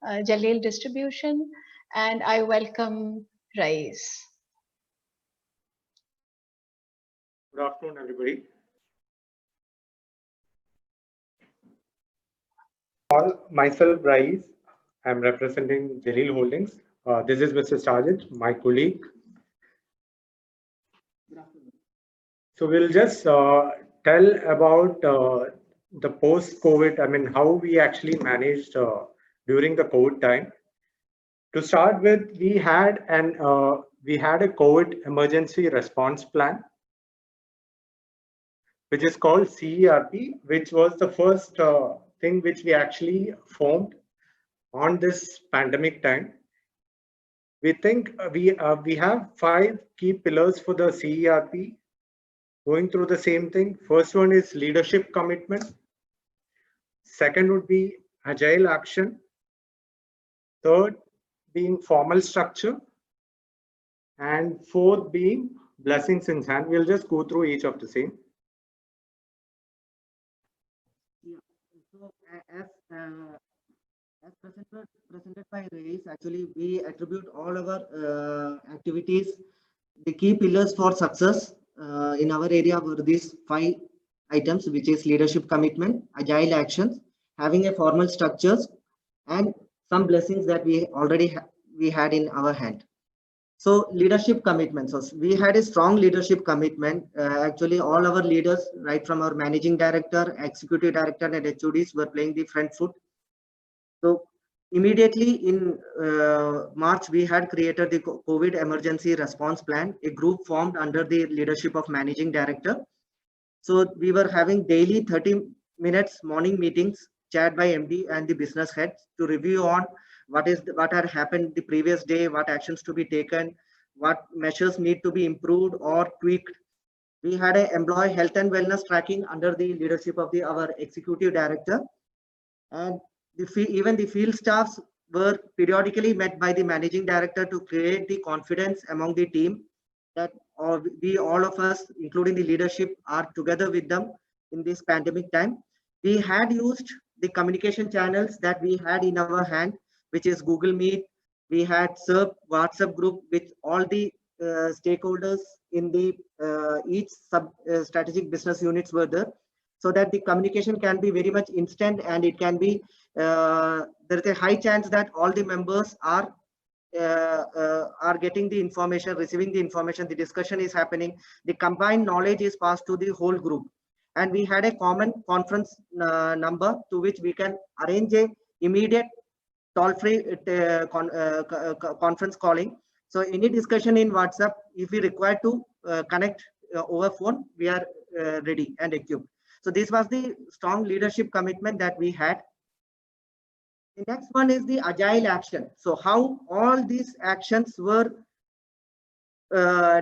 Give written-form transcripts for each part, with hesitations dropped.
Jaleel Distribution, and I welcome Rais. Good afternoon, everybody. Myself, Rais. I'm representing Jaleel Holdings. This is Mr. Sajid, my colleague. So we'll just tell about the post-COVID. I mean, how we actually managed during the COVID time. To start with, we had a COVID emergency response plan, which is called CERP, which was the first thing which we actually formed on this pandemic time. We think we have 5 key pillars for the CERP. Going through the same thing. First one is leadership commitment. Second would be agile action. Third being formal structure. And fourth being blessings in hand. We'll just go through each of the same. Yeah. So as presented by Rais, actually we attribute all our activities, the key pillars for success in our area were these 5 items, which is leadership commitment, agile actions, having a formal structures, and some blessings that we already we had in our hand. So leadership commitment. So we had a strong leadership commitment. Actually, all our leaders, right from our managing director, executive director, and HODs, were playing the front foot. So immediately in March, we had created the COVID emergency response plan, a group formed under the leadership of managing director. So we were having daily 30 minutes morning meetings chaired by MD and the business heads to review on what had happened the previous day, what actions to be taken, what measures need to be improved or tweaked. We had an employee health and wellness tracking under the leadership of our executive director, and even the field staffs were periodically met by the managing director to create the confidence among the team that all of us, including the leadership, are together with them in this pandemic time. We had used the communication channels that we had in our hand, which is Google Meet. We had SERP WhatsApp group with all the stakeholders in the each sub strategic business units were there, so that the communication can be very much instant, and it can be there is a high chance that all the members are getting the information, receiving the information, the discussion is happening, the combined knowledge is passed to the whole group. And we had a common conference number to which we can arrange a immediate toll-free conference calling. So any discussion in WhatsApp, if we require to connect over phone, we are ready and equipped. So this was the strong leadership commitment that we had. The next one is the agile action. So how all these actions were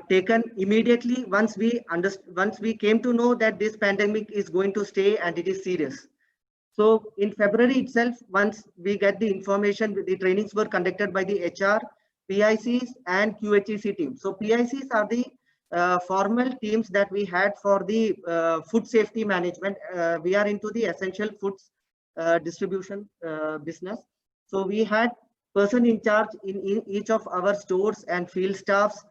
taken immediately once we came to know that this pandemic is going to stay and it is serious. So in February itself, once we get the information, the trainings were conducted by the HR, PICs and QHEC team. So PICs are the formal teams that we had for the food safety management. We are into the essential foods distribution business. So we had person in charge in each of our stores and field staffs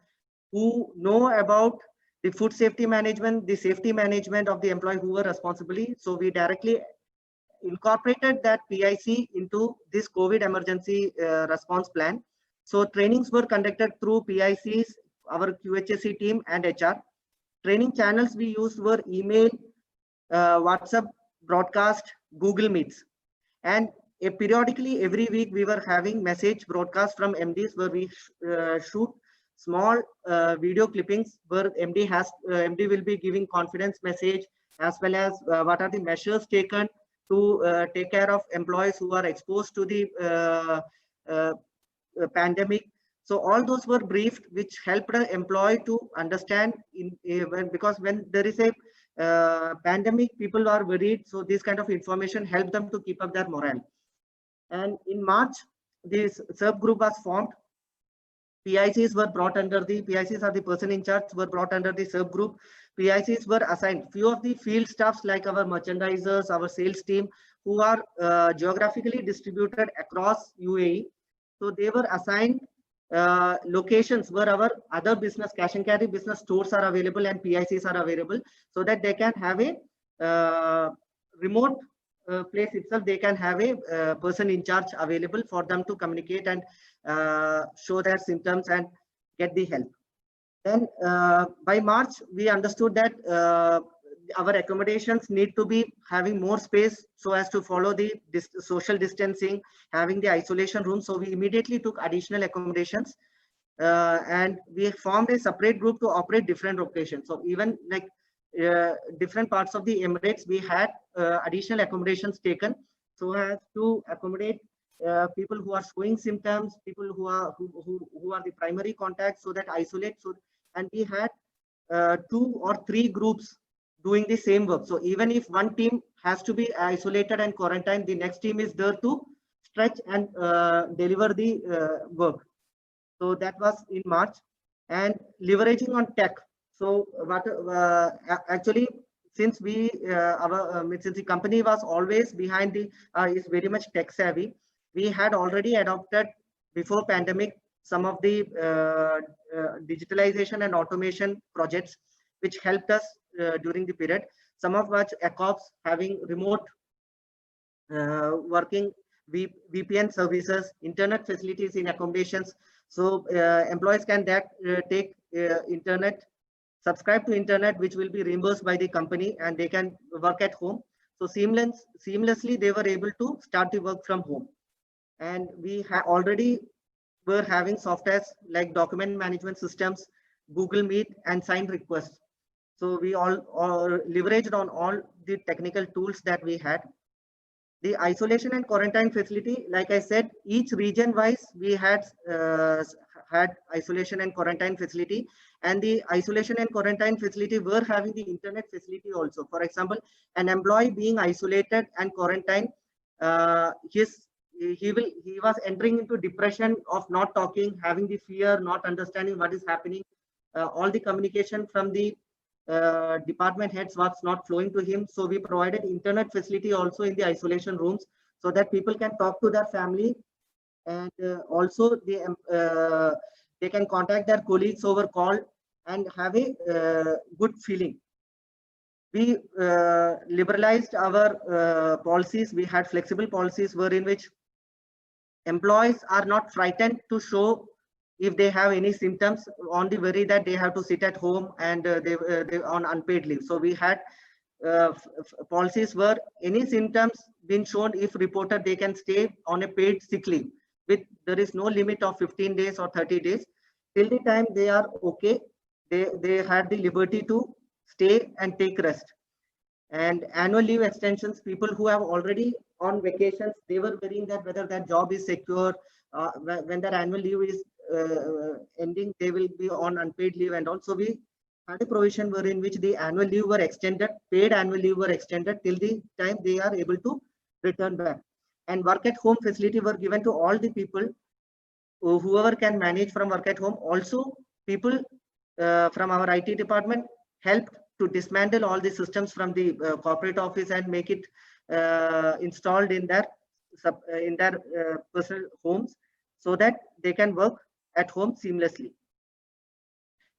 who know about the food safety management, the safety management of the employee who were responsibly. So we directly incorporated that PIC into this COVID emergency response plan. So trainings were conducted through PICs, our QHSE team and HR. Training channels we used were email, WhatsApp, broadcast, Google Meets. And periodically every week we were having message broadcast from MDs where we shoot small video clippings where MD will be giving confidence message as well as what are the measures taken to take care of employees who are exposed to the pandemic. So all those were briefed, which helped an employee to understand because when there is a pandemic, people are worried. So this kind of information helped them to keep up their morale. And in March, this SERP group was formed. PICs were brought under the PICs are the person in charge were brought under the SERP group. PICs were assigned. Few of the field staffs like our merchandisers, our sales team, who are geographically distributed across UAE. So they were assigned locations where our other business, cash and carry business stores are available and PICs are available, so that they can have a remote place itself. They can have a person in charge available for them to communicate and show their symptoms and get the help. Then by March, we understood that our accommodations need to be having more space so as to follow the social distancing, having the isolation room. So we immediately took additional accommodations and we formed a separate group to operate different locations. So even like different parts of the Emirates, we had additional accommodations taken so as to accommodate people who are showing symptoms, people who are the primary contacts, so that isolate. So, and we had 2 or 3 groups doing the same work. So even if one team has to be isolated and quarantined, the next team is there to stretch and deliver the work. So that was in March. And leveraging on tech. So what actually, since we since the company was always behind the is very much tech savvy, we had already adopted before pandemic some of the digitalization and automation projects which helped us during the period. Some of which ACOPS having remote working VPN services, internet facilities in accommodations. So employees can take internet, subscribe to internet, which will be reimbursed by the company, and they can work at home. So seamlessly they were able to start the work from home. And we already were having softwares like document management systems, Google Meet, and sign requests. So we all leveraged on all the technical tools that we had. The isolation and quarantine facility, like I said, each region wise we had isolation and quarantine facility, and the isolation and quarantine facility were having the internet facility also. For example, an employee being isolated and quarantined, he was entering into depression of not talking, having the fear, not understanding what is happening. All the communication from the department heads was not flowing to him. So we provided internet facility also in the isolation rooms, so that people can talk to their family, and also they can contact their colleagues over call and have a good feeling. We liberalized our policies. We had flexible policies wherein which employees are not frightened to show if they have any symptoms, on the worry that they have to sit at home and they on unpaid leave. So we had policies where any symptoms been shown, if reported, they can stay on a paid sick leave. There is no limit of 15 days or 30 days. Till the time they are okay, they had the liberty to stay and take rest. And annual leave extensions, people who have already on vacations, they were worrying that whether that job is secure, when their annual leave is ending, they will be on unpaid leave. And also we had a provision wherein which the annual leave were extended, paid annual leave were extended till the time they are able to return back. And work at home facility were given to all the people, whoever can manage from work at home. Also people from our IT department helped to dismantle all the systems from the corporate office and make it installed in their personal homes, so that they can work at home seamlessly.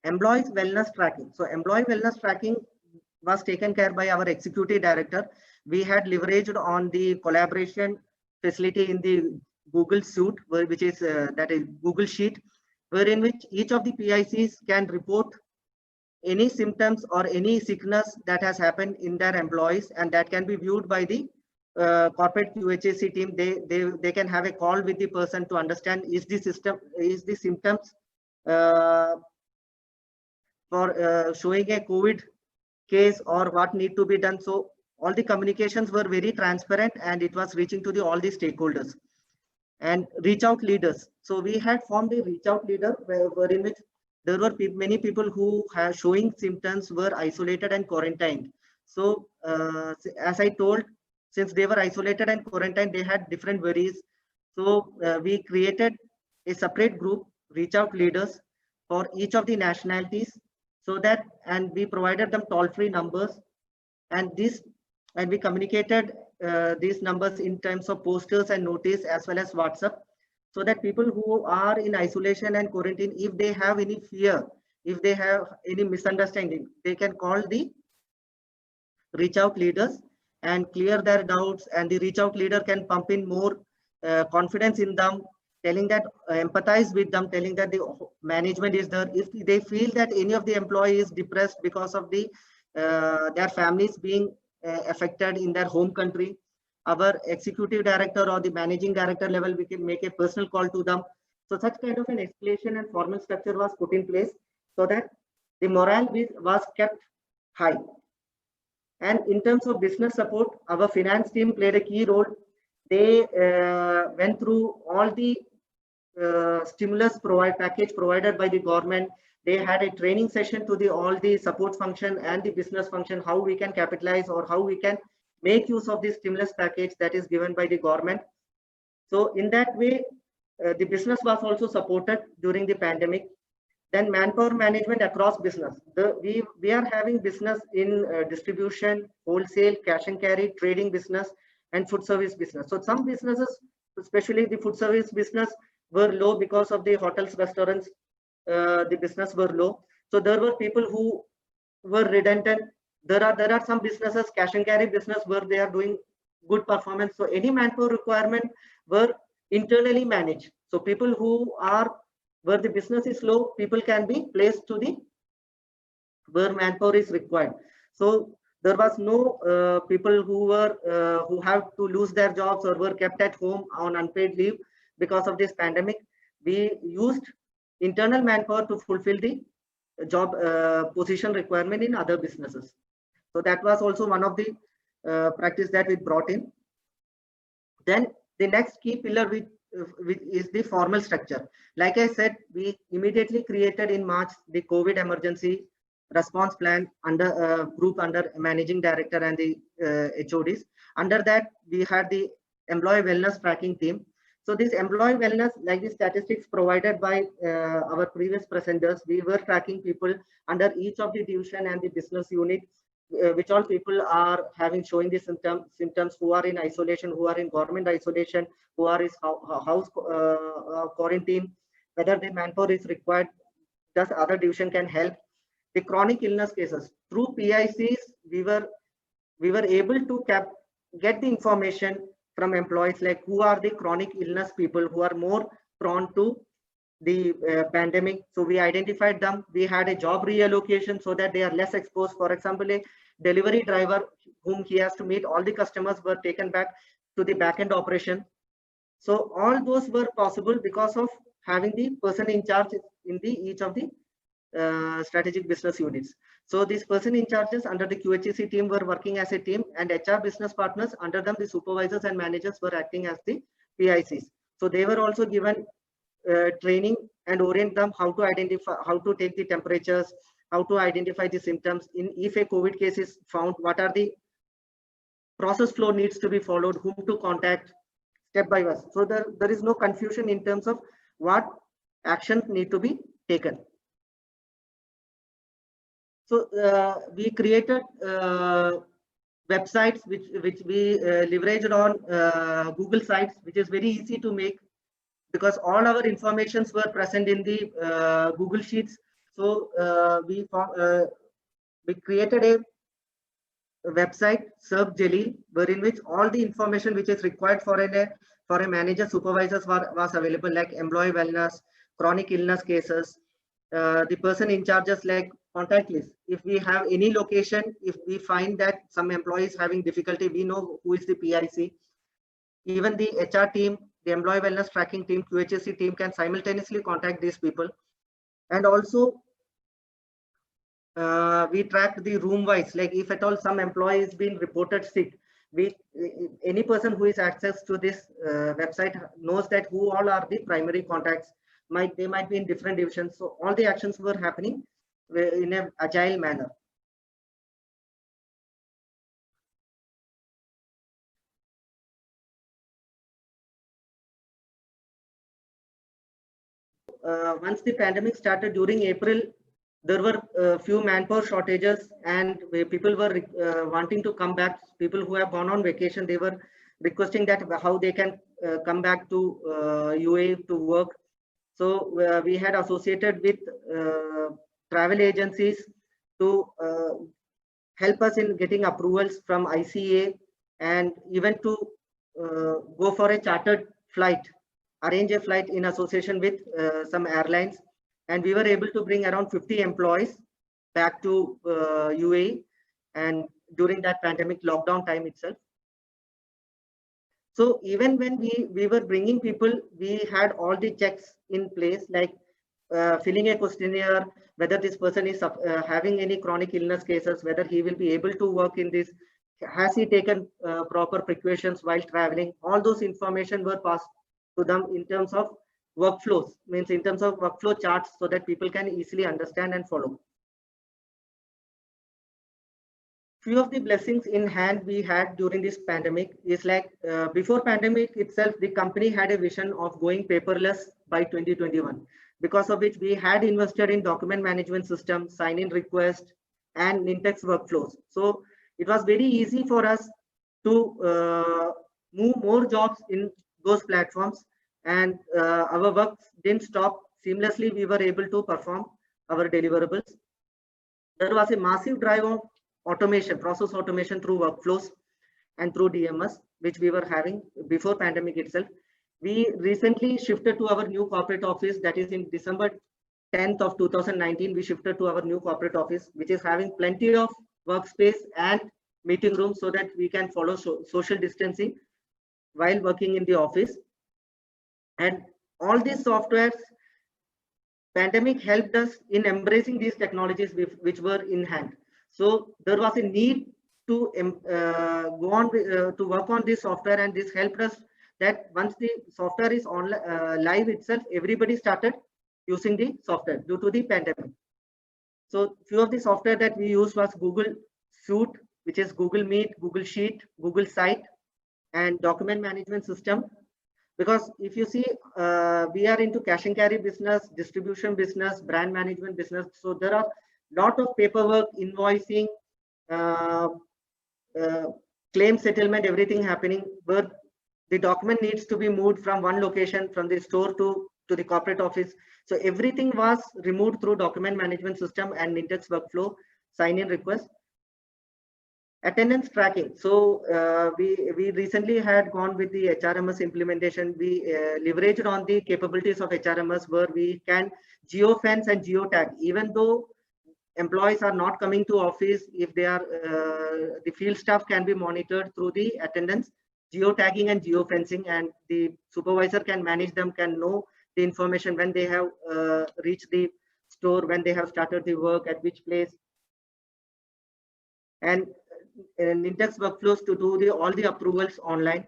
Employees wellness tracking. So employee wellness tracking was taken care by our executive director. We had leveraged on the collaboration facility in the Google Suite, which is that is Google Sheet, wherein which each of the PICs can report any symptoms or any sickness that has happened in their employees, and that can be viewed by the corporate QHSE team. They can have a call with the person to understand is the symptoms for showing a COVID case or what need to be done. So all the communications were very transparent, and it was reaching to all the stakeholders. And reach out leaders. So we had formed a reach out leader wherein which there were many people who are showing symptoms were isolated and quarantined. So as I told, since they were isolated and quarantined, they had different worries. So we created a separate group, reach out leaders, for each of the nationalities, so that, and we provided them toll-free numbers, and we communicated these numbers in terms of posters and notice as well as WhatsApp, so that people who are in isolation and quarantine, if they have any fear, if they have any misunderstanding, they can call the reach out leaders and clear their doubts, and the reach out leader can pump in more confidence in them, telling that empathize with them, telling that the management is there. If they feel that any of the employee is depressed because of the their families being affected in their home country, our executive director or the managing director level, we can make a personal call to them. So such kind of an escalation and formal structure was put in place so that the morale was kept high. And in terms of business support, our finance team played a key role. They went through all the stimulus package provided by the government. They had a training session to all the support function and the business function, how we can capitalize or how we can make use of the stimulus package that is given by the government. So in that way, the business was also supported during the pandemic. Then manpower management across business. We are having business in distribution, wholesale, cash and carry, trading business, and food service business. So some businesses, especially the food service business, were low because of the hotels, restaurants, the business were low. So there were people who were redundant. There are some businesses, cash and carry business, where they are doing good performance. So any manpower requirement were internally managed. So people who are where the business is low, people can be placed to the where manpower is required. So there was no people who were who have to lose their jobs or were kept at home on unpaid leave because of this pandemic. We used internal manpower to fulfill the job position requirement in other businesses. So that was also one of the practice that we brought in. Then the next key pillar which is the formal structure. Like I said, we immediately created in March the COVID emergency response plan under group under managing director and the HODs. Under that, we had the employee wellness tracking team. So this employee wellness, like the statistics provided by our previous presenters, we were tracking people under each of the division and the business unit, which all people are having showing the symptoms, who are in isolation, who are in government isolation, who are in house quarantine, whether the manpower is required, thus other division can help. The chronic illness cases, through PICs, we were able to get the information from employees, like who are the chronic illness people who are more prone to the pandemic. So we identified them. We had a job reallocation so that they are less exposed. For example, a delivery driver whom he has to meet all the customers were taken back to the back-end operation. So all those were possible because of having the person in charge in each of the strategic business units. So these person in charges under the QHEC team were working as a team, and HR business partners under them, the supervisors and managers, were acting as the PICs. So they were also given training and orient them how to identify, how to take the temperatures, how to identify the symptoms. If a COVID case is found, what are the process flow needs to be followed, whom to contact, step by step. So there is no confusion in terms of what actions need to be taken. So we created websites which we leveraged on Google Sites, which is very easy to make because all our informations were present in the Google Sheets. So we created a website, Serve Jaleel, wherein which all the information which is required for a manager, supervisors was available, like employee wellness, chronic illness cases, the person in charges, like contact list. If we have any location, if we find that some employees having difficulty, we know who is the PIC. Even the HR team, the employee wellness tracking team, QHSE team can simultaneously contact these people. And also we tracked the room wise, like if at all some employee is being reported sick, any person who is access to this website knows that who all are the primary contacts. They might be in different divisions. So all the actions were happening in an agile manner. Once the pandemic started during April, there were few manpower shortages, and people were wanting to come back. People who have gone on vacation, they were requesting that how they can come back to UAE to work. So we had associated with travel agencies to help us in getting approvals from ICA, and even to go for a chartered flight, arrange a flight in association with some airlines. And we were able to bring around 50 employees back to UAE, and during that pandemic lockdown time itself. So even when we were bringing people, we had all the checks in place, like filling a questionnaire, whether this person is having any chronic illness cases, whether he will be able to work in this, has he taken proper precautions while traveling. All those information were passed to them in terms of workflows, means in terms of workflow charts, so that people can easily understand and follow. Few of the blessings in hand we had during this pandemic is like before pandemic itself, the company had a vision of going paperless by 2021, because of which we had invested in document management system, sign-in request, and Nintex workflows. So it was very easy for us to move more jobs in those platforms, and our work didn't stop. Seamlessly, we were able to perform our deliverables. There was a massive drive of automation, process automation through workflows and through DMS, which we were having before pandemic itself. We recently shifted to our new corporate office, that is in December 10th of 2019. We shifted to our new corporate office, which is having plenty of workspace and meeting rooms, so that we can follow social distancing while working in the office. And all these softwares, pandemic helped us in embracing these technologies which were in hand. So there was a need to go on to work on this software, and this helped us that once the software is on live itself, everybody started using the software due to the pandemic. So few of the software that we used was Google Suite, which is Google Meet, Google Sheet, Google Site, and document management system. Because if you see, we are into cash and carry business, distribution business, brand management business. So there are lot of paperwork, invoicing, claim settlement, everything happening, where the document needs to be moved from one location, from the store to the corporate office. So everything was removed through document management system and Nintex workflow, sign-in request. Attendance tracking. So we recently had gone with the HRMS implementation. We leveraged on the capabilities of HRMS, where we can geofence and geotag, even though employees are not coming to office. If they are, the field staff can be monitored through the attendance, geotagging and geofencing, and the supervisor can manage them, can know the information when they have reached the store, when they have started the work, at which place. And Nintex workflows to do all the approvals online.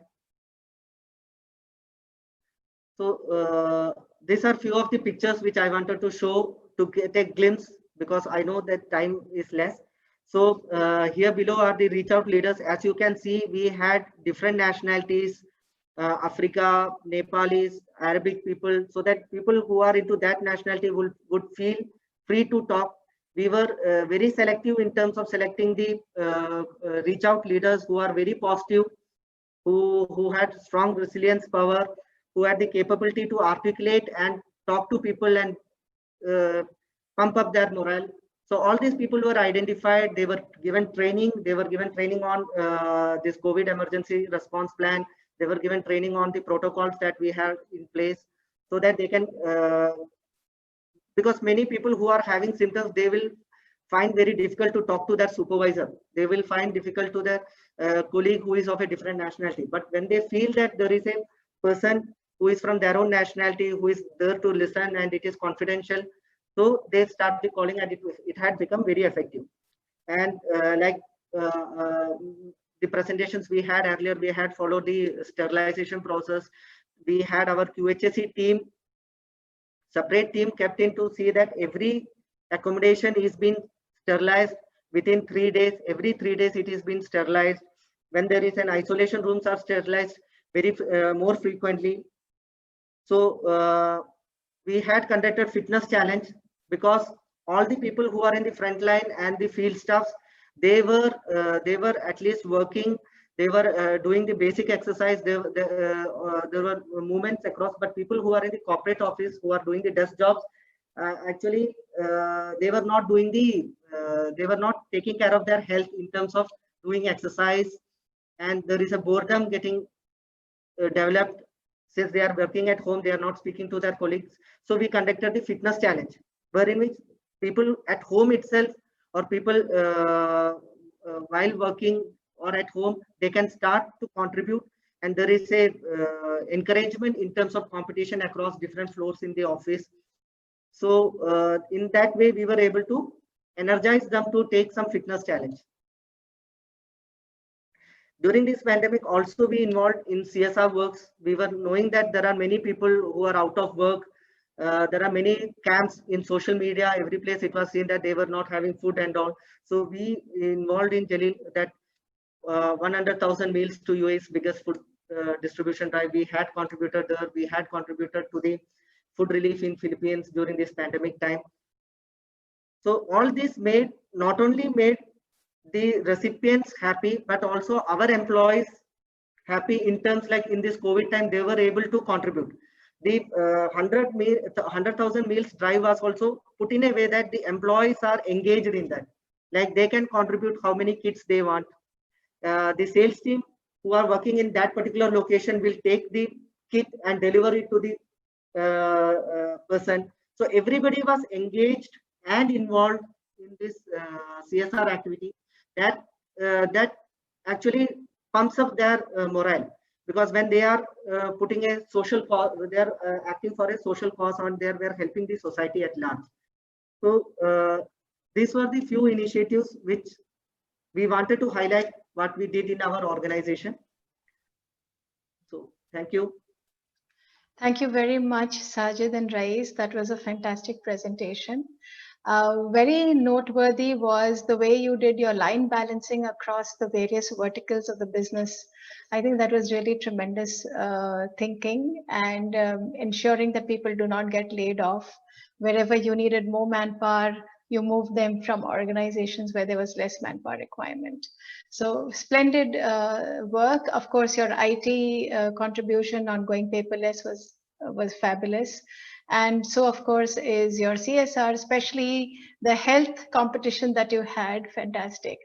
So these are few of the pictures which I wanted to show to get a glimpse, because I know that time is less. So here below are the reach out leaders. As you can see, we had different nationalities, Africa, Nepalese, Arabic people, so that people who are into that nationality would feel free to talk. We were very selective in terms of selecting the reach out leaders who are very positive, who had strong resilience power, who had the capability to articulate and talk to people and pump up their morale. So all these people were identified. They were given training. They were given training on this COVID emergency response plan. They were given training on the protocols that we have in place, so that they can, because many people who are having symptoms, they will find very difficult to talk to their supervisor. They will find difficult to their colleague who is of a different nationality. But when they feel that there is a person who is from their own nationality, who is there to listen, and it is confidential, so they start the calling, and it had become very effective. And like the presentations we had earlier, we had followed the sterilization process. We had our QHSE team, separate team kept in to see that every accommodation is being sterilized within 3 days. Every 3 days it is being sterilized. When there is an isolation, rooms are sterilized very more frequently. So we had conducted fitness challenge, because all the people who are in the front line and the field staffs, they were at least working. They were doing the basic exercise. There were movements across, but people who are in the corporate office, who are doing the desk jobs, actually they were not doing they were not taking care of their health in terms of doing exercise, and there is a boredom getting developed. Since they are working at home, they are not speaking to their colleagues. So we conducted the fitness challenge, wherein which people at home itself, or people while working or at home, they can start to contribute, and there is a encouragement in terms of competition across different floors in the office. So in that way, we were able to energize them to take some fitness challenge. During this pandemic, also we involved in CSR works. We were knowing that there are many people who are out of work. There are many camps in social media. Every place it was seen that they were not having food and all. So we involved in Jalil that 100,000 meals to UAE's biggest food distribution drive. We had contributed there. We had contributed to the food relief in Philippines during this pandemic time. So all this not only made the recipients happy, but also our employees happy in terms like in this COVID time, they were able to contribute. The 100,000 meals drive was also put in a way that the employees are engaged in that. Like they can contribute how many kits they want. The sales team who are working in that particular location will take the kit and deliver it to the person. So everybody was engaged and involved in this CSR activity. That actually pumps up their morale, because when they are putting a social cause, they are acting for a social cause, and they are helping the society at large. So these were the few initiatives which we wanted to highlight what we did in our organization. So thank you. Thank you very much, Sajid and Rais. That was a fantastic presentation. Very noteworthy was the way you did your line balancing across the various verticals of the business. I think that was really tremendous thinking, and ensuring that people do not get laid off. Wherever you needed more manpower, you moved them from organizations where there was less manpower requirement. So splendid work. Of course, your IT contribution on going paperless was fabulous. And so, of course, is your CSR, especially the health competition that you had, fantastic.